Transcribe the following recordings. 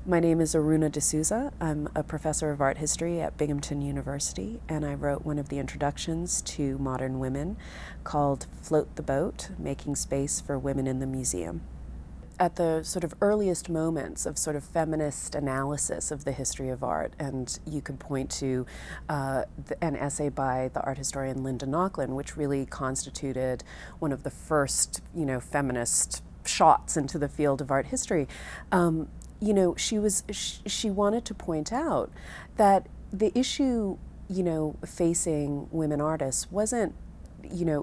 My name is Aruna D'Souza. I'm a professor of art history at Binghamton University, and I wrote one of the introductions to modern women called Float the Boat, Making Space for Women in the Museum. At the sort of earliest moments of sort of feminist analysis of the history of art, and you could point to an essay by the art historian Linda Nochlin, which really constituted one of the first, feminist shots into the field of art history. She wanted to point out that the issue, facing women artists wasn't,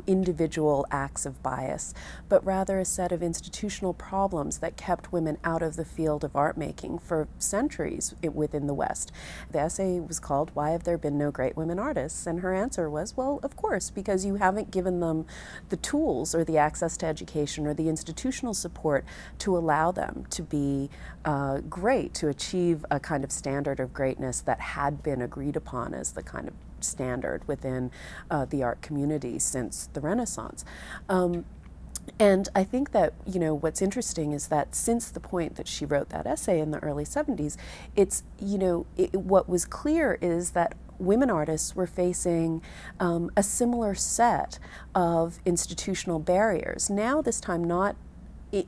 individual acts of bias, but rather a set of institutional problems that kept women out of the field of art making for centuries within the West. The essay was called, "Why Have There Been No Great Women Artists?" And her answer was, well, of course, because you haven't given them the tools or the access to education or the institutional support to allow them to be great, to achieve a kind of standard of greatness that had been agreed upon as the kind of standard within the art community since the Renaissance. And I think that, what's interesting is that since the point that she wrote that essay in the early 70s, what was clear is that women artists were facing a similar set of institutional barriers. Now, this time not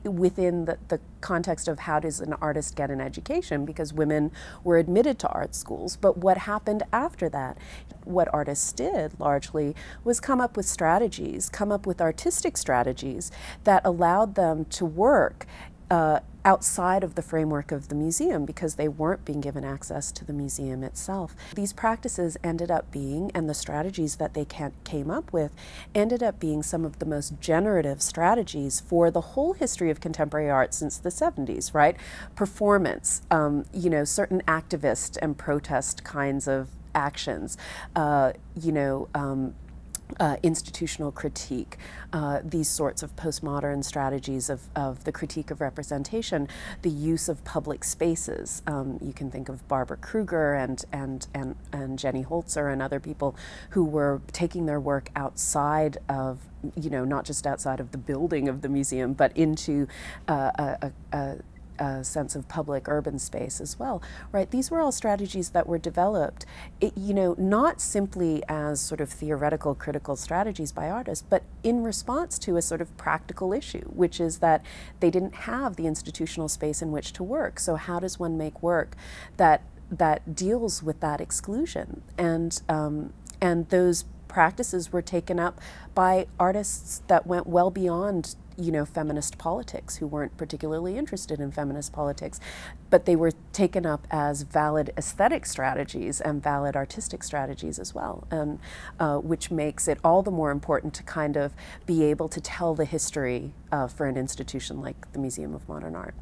within the context of how does an artist get an education, because women were admitted to art schools, but what happened after that. What artists did largely was come up with strategies, come up with artistic strategies that allowed them to work outside of the framework of the museum because they weren't being given access to the museum itself. These practices ended up being, and the strategies that they came up with, ended up being some of the most generative strategies for the whole history of contemporary art since the 70s, right? Performance, certain activist and protest kinds of actions, institutional critique, these sorts of postmodern strategies of the critique of representation, the use of public spaces. You can think of Barbara Kruger and Jenny Holzer and other people who were taking their work outside of, not just outside of the building of the museum, but into a sense of public urban space as well, right? These were all strategies that were developed, not simply as sort of theoretical critical strategies by artists, but in response to a sort of practical issue, which is that they didn't have the institutional space in which to work. So how does one make work that deals with that exclusion? And those practices were taken up by artists that went well beyond feminist politics, who weren't particularly interested in feminist politics, but they were taken up as valid aesthetic strategies and valid artistic strategies as well, and which makes it all the more important to kind of be able to tell the history for an institution like the Museum of Modern Art.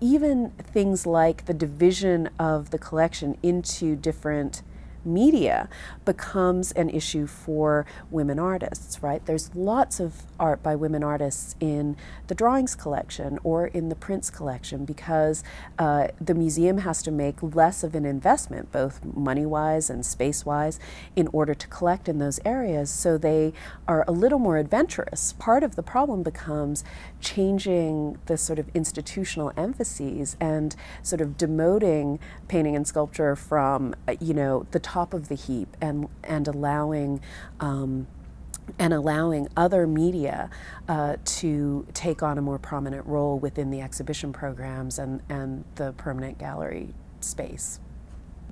Even things like the division of the collection into different media becomes an issue for women artists, right? There's lots of art by women artists in the drawings collection or in the prints collection because the museum has to make less of an investment, both money-wise and space-wise, in order to collect in those areas, so they are a little more adventurous. Part of the problem becomes changing the sort of institutional emphases and sort of demoting painting and sculpture from, the top of the heap and allowing other media to take on a more prominent role within the exhibition programs and the permanent gallery space.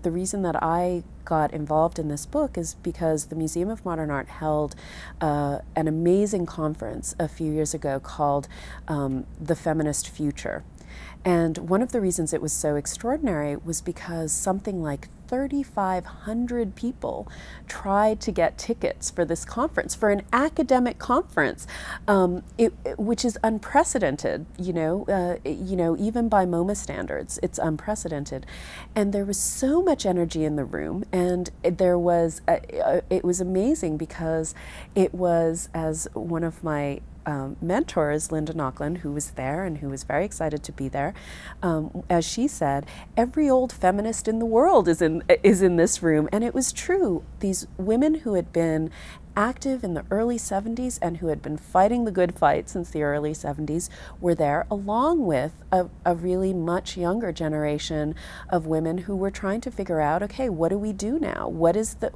The reason that I got involved in this book is because the Museum of Modern Art held an amazing conference a few years ago called The Feminist Future. And one of the reasons it was so extraordinary was because something like 3,500 people tried to get tickets for this conference, for an academic conference, which is unprecedented, even by MoMA standards, it's unprecedented. And there was so much energy in the room, and there was, it was amazing because it was, as one of my mentors, Linda Nochlin, who was there and who was very excited to be there, as she said, every old feminist in the world is in is in this room, and it was true. These women who had been active in the early 70s and who had been fighting the good fight since the early 70s were there, along with a really much younger generation of women who were trying to figure out, okay, what do we do now? What's the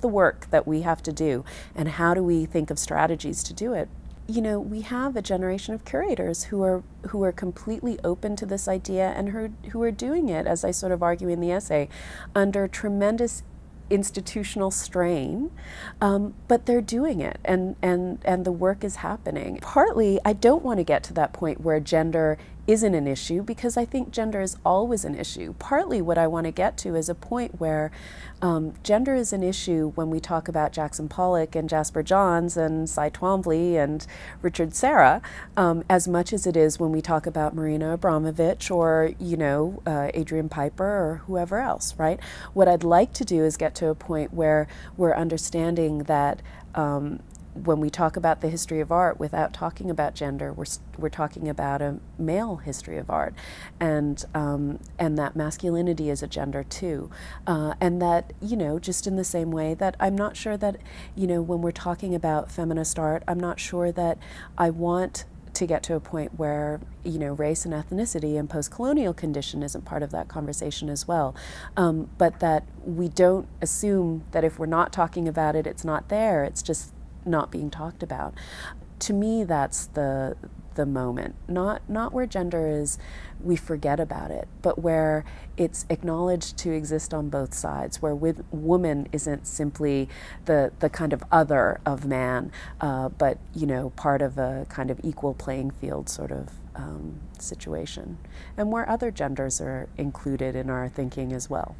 work that we have to do, and how do we think of strategies to do it? You know, we have a generation of curators who are completely open to this idea and who are doing it, as I sort of argue in the essay, under tremendous institutional strain, but they're doing it, and the work is happening. Partly, I don't want to get to that point where gender isn't an issue, because I think gender is always an issue. Partly what I want to get to is a point where gender is an issue when we talk about Jackson Pollock and Jasper Johns and Cy Twombly and Richard Serra, as much as it is when we talk about Marina Abramovich or, you know, Adrian Piper or whoever else, right? What I'd like to do is get to a point where we're understanding that when we talk about the history of art without talking about gender, we're talking about a male history of art, and that masculinity is a gender too, and that, you know, just in the same way that I'm not sure that, you know, when we're talking about feminist art, I'm not sure that I want to get to a point where, you know, race and ethnicity and post-colonial condition isn't part of that conversation as well, but that we don't assume that if we're not talking about it, it's not there. It's just not being talked about. To me, that's the moment, not where gender is, we forget about it, but where it's acknowledged to exist on both sides, where woman isn't simply the kind of other of man, but, you know, part of a kind of equal playing field sort of situation, and where other genders are included in our thinking as well.